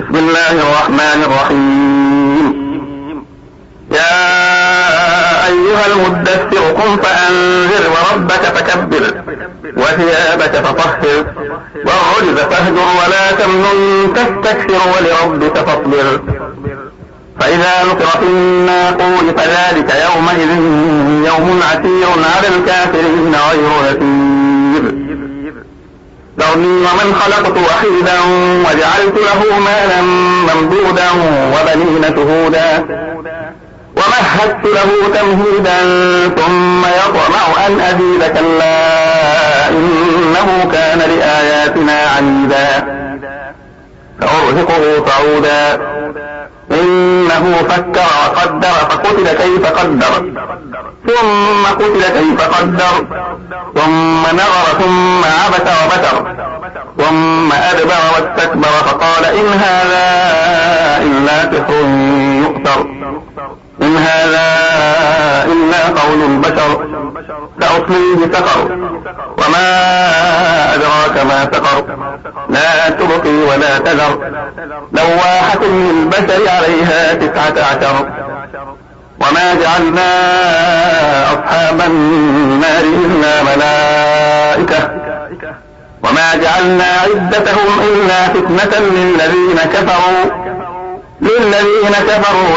بسم الله الرحمن الرحيم. يا أيها المدثر قم فأنذر وربك فكبر وثيابك فطهر والرجز فاهجر ولا تمنن تستكثر ولربك فاصبر فإذا نقر في الناقور فذلك يومئذ يوم عسير على الكافرين غير يسير. ذرني ومن خلقت وحيدا وجعلت له مالا ممدودا وبنين شهودا ومهدت له تمهيدا ثم يطمع أن أزيد كلا إنه كان لآياتنا عنيدا سأرهقه صعودا إنه فكر وقدر فقتل كيف قدر ثم قتل كيف قدر ثم نظر ثم عبس وبشر ثم أدبر واستكبر فقال إن هذا إلا سحر يؤثر إن هذا إلا قول البشر سأصليه سقر وما أدراك ما سقر لا تبقي ولا تذر لواحة للبشر عليها 19 وما جعلنا أصحاب النار إلا ملائكة وما جعلنا عدتهم إلا فتنة للذين كفروا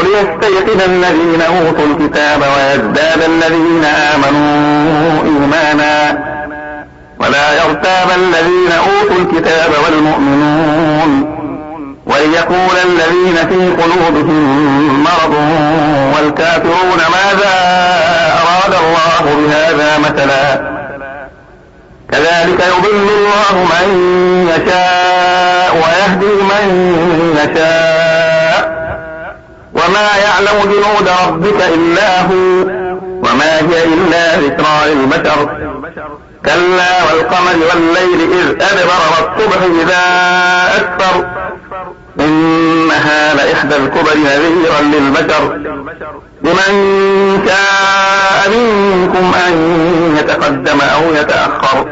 ليستيقن الذين أوتوا الكتاب ويزداد الذين آمنوا إيمانا ولا يرتاب الذين أوتوا الكتاب والمؤمنون وليقول الذين في قلوبهم مرض والكافرون ماذا أراد الله بهذا مثلا كذلك يضل الله من يشاء ويهدي من يشاء وما يعلم جنود ربك إلا هو وما هي إلا ذكرى للبشر كلا والقمر والليل إذ أدبر والصبح إذا أسفر إنها لإحدى الكبر نذيرا للبشر لمن شاء منكم أن يتقدم أو يتأخر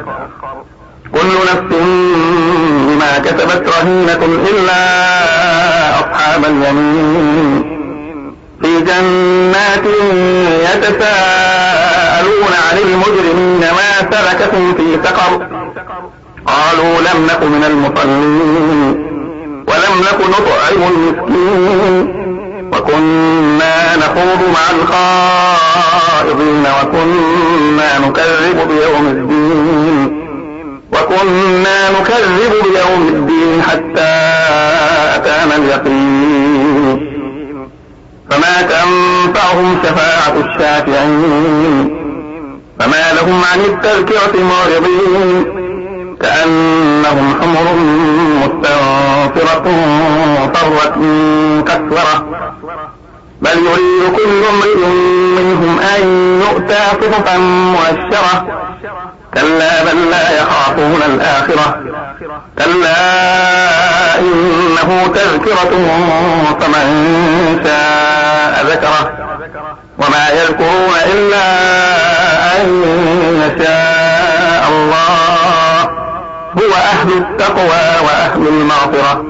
كل نفس بما كسبت رهينة إلا أصحاب اليمين في جنات يتساءلون عن المجرمين ما سلككم في سقر قالوا لم نك من المصلين ولم نك نطعم المسكين وكنا نخوض مع الخائضين وكنا نكذب بيوم الدين حتى أتانا اليقين فما تنفعهم شفاعة الشافعين فما لهم عن التذكرة معرضين كأنهم حمر مستنفرة فرت من كسورة بل يريد كل امرئ منهم أن يؤتى صحفا مؤشرة كلا بل لا يخافون الآخرة كلا إنه تذكرة فمن شاء ذكره وما يذكرون إلا أن يشاء الله هو أهل التقوى وأهل المغفرة